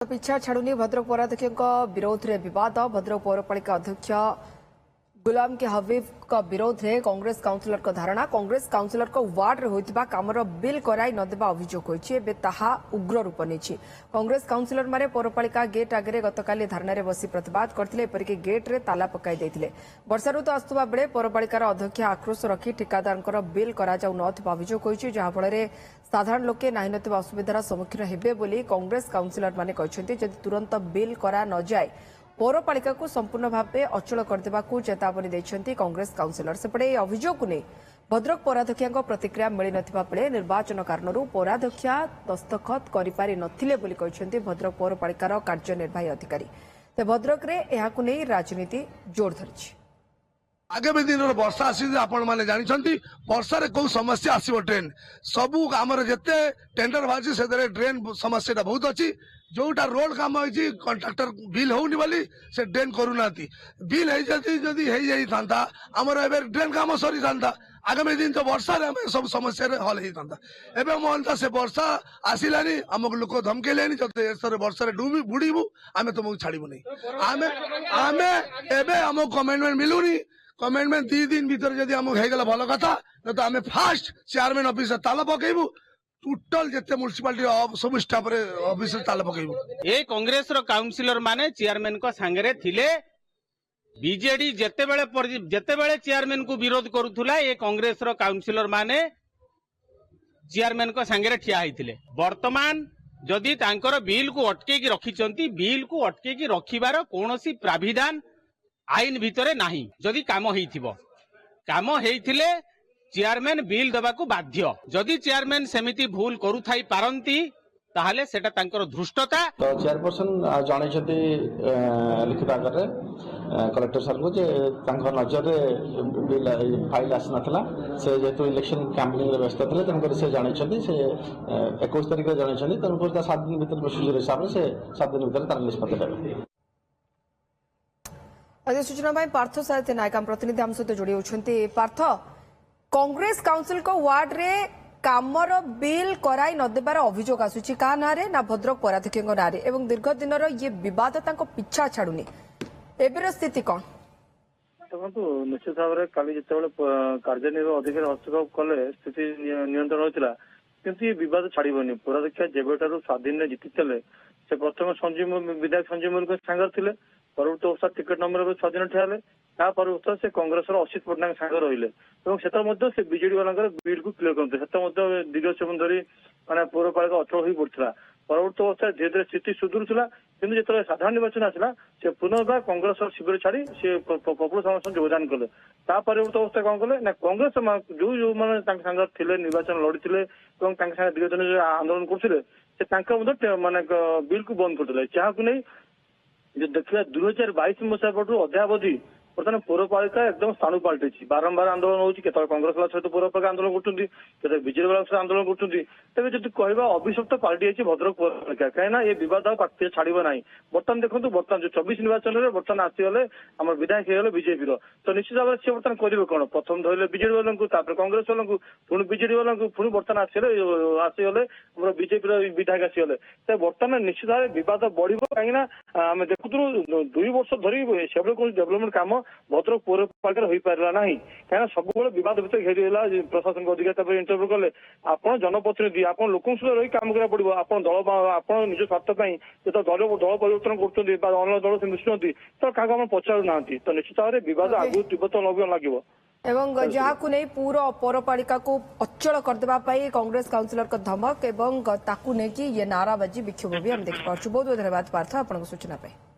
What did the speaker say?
पिछा छाड़ुनी भद्रक पौराध्यक्ष विरोध में विवाद भद्रक पौरपालिका अध्यक्ष गुलाम के हबीब विरोध में कांग्रेस काउंसिलर धारणा कांग्रेस काउंसिलर वार्ड में होता कामर बिल कराई नदेवा अभियोग होती उग्र रूप नहीं कांग्रेस काउंसिलर माने पौरपालिका गेट आगे गतकाली धारणा बसी प्रतिवाद करते एपरिक गेट रे ताला पकाई देते वर्षा ऋतु आसुवा बेले पौरपालिकार अध्यक्ष आक्रोश रखी ठिकादार बिल अभियोग होती जहाँफल साधारण लोके नहीं नथिबा असुविधार सम्मुखीन हेबे बोली कांग्रेस काउंसिलर माने कहछन्ति जदि तुरंत बिल करा न जाए पौरपालिका को संपूर्ण भाव अचल करदेवा चेतावनी देछन्ति कांग्रेस काउंसिलर सेपटे अभियोग को नहीं भद्रक पौराध्यक्ष प्रतिक्रिया मिल नथिबा बेले निर्वाचन कारणरू पौराध्यक्ष दस्तखत करिपारि नथिले बोली कहछन्ति भद्रक पौरपालिकार कार्यनिर्वाही अधिकारी ते भद्रक रे एहाकु नै राजनीति जोर धरिछि। आगामी दिन वर्षा आसी आपण मैंने जानते वर्षा कौ समस्या आसो ट्रेन सबू आमर जिते टेंडर बाजी से ड्रेन समस्या बहुत अच्छी जोटा रोड काम होती कंट्राक्टर बिल होनी बोली से ड्रेन करूना बिल था आमर एवं ड्रेन काम सरी था आगामी दिन तो वर्षा सब समस्या हल होता एवं मनता से वर्षा आसलानी आमको लोक धमकेले वर्षा डूबी बुड़बू आम तुमको छाड़बू नहीं आम एवं कमेंटमेंट मिलूनी कमेंटमेंट 2 दिन भीतर जदि आम हो भल कथा न तो आम फास्ट चेयरमैन ऑफिस ताला पकेबू टोटल जिते म्युनिसिपालिटी सब स्टाफ ऑफिस ताला पकेबू। ए कांग्रेस रो काउंसिलर माने चेयरमैन को सांगरे थिले बीजेडी जेतेबेले चेयरमैन को विरोध करुथुला ए कांग्रेस रो काउंसिलर माने चेयरमैन को सांगरे ठिया हिथिले वर्तमान जदि तांकर बिल को अटकेकी रखिचंती बिल को अटकेकी रखिबार कोनोसी प्राविधान आईन भितरे नाही जदि काम हेइथिले चेयरमैन बिल देवा को बाध्य जदि चेयरमैन सेमिति भूल करुथाई पारंती ताहले सेटा तांकर धृष्टता। तो चेयरपर्सन जणैछथि लिखित आकार रे कलेक्टर सर को जे तांकर नजर रे बिल फाइल आस नथला से जेतु इलेक्शन कैंपेनिंग रे व्यस्त थिले तनकर से जणैछथि से 21 तारिख रे जणैछथि तनकर 7 दिन भीतर प्रोसीजर हिसाब रे से 7 दिन भीतर तार निष्पत्ति देबे। अधिक सूचना पार्थ साहित्य नायक प्रतिनिधि आम सहित जोड़ी होती पार्थ कांग्रेस काउंसिल को वार्ड रे कामर बिल कराई नदेबार अभियोग आसुची का ना ना भद्रक पौराध्यक्ष ना एवं दीर्घ दिन ये विवाद पिछा छाड़ुनी एबर स्थिति कौन देखो निश्चित भाव में काली जिते कार्यनिर्वाही अधिकारी हस्तक्षेप कले स्थिति नियंत्रण होता किंतु ये विवाद छाड़बनी पौराध्यक्ष जेबेठार स्वाधीन जीति से प्रथम विधायक संजीव मुल सांगर थे परवर्त अवस्था टिकेट नंबर स्वाधीन ठियाले परवर्त से कांग्रेस असित पट्टनायक सांग रही से बीजेडी वाला बिल को क्लियर करते दीर्घ समय धरी मैंने पौरपालिका अचल हो पड़ा परवर्त अवस्था धीरे धीरे स्थिति सुधुरुला किंतु जो साधारण निर्वाचन आसला से पुनर्बार कांग्रेस शिविर छाड़ी से पपुलर समाज योगदान कले परवर्त अवस्था कौन कले ना कांग्रेस जो जो मैंने थे निर्वाचन लड़ी दीर्घ दिन आंदोलन करते माने बिल को बंद करते जहाँ नहीं जो देखा 2022 मसीहा पटू अध्यावधि बर्तमान पौरपालिका एकदम स्थाणु पलटि बारंबार आंदोलन होती कांग्रेस वाला सहित पौरपालिका आंदोलन कर बीजेपी वाला सहित आंदोलन कर जब कह अभिशप्त पार्टी भद्रक पौरपालिका कहीं ये विवाद पार्टी छाड़ब ना बर्तमान देखो बर्तमान जो 24 निर्वाचन में बर्तमान आसीगले आम विधायक हो बीजेपी तो निश्चित भाव में सी बर्तमान करेंगे कौन प्रथम धरले बीजेडी वाला कांग्रेस वाला पुणी बीजेडी वाला पुणी बर्तमान आसीगले बीजेपी विधायक आसीगले तो बर्तमान निश्चित भाव में विवाद बढ़ कहीं आम देखुलु 2 वर्ष धरी से कौन डेभलपमेंट काम भद्रक पौरपालिका हो पारा ना कहीं सब विवाद भर घेरीला प्रशासन अधिकारी इंटरव्यू कले आप जनप्रतिनिधि आप लोक सहित रही काम करा पड़ो आप दल आप निज स्वार्थ जो दल परिवर्तन कर दल से मिशुंट तो क्या पचारू ना तो निश्चित भाव में विवाद आगु तीव्रतर लगे एवं जहाँ नहीं पूरा पौरपालिका को अचल करदेवाई कांग्रेस काउंसिलर धमक एवं ताकू नहीं ये नाराबाजी विक्षोभ भी हम देखिए बहुत बहुत धन्यवाद पार्थ आपन सूचना।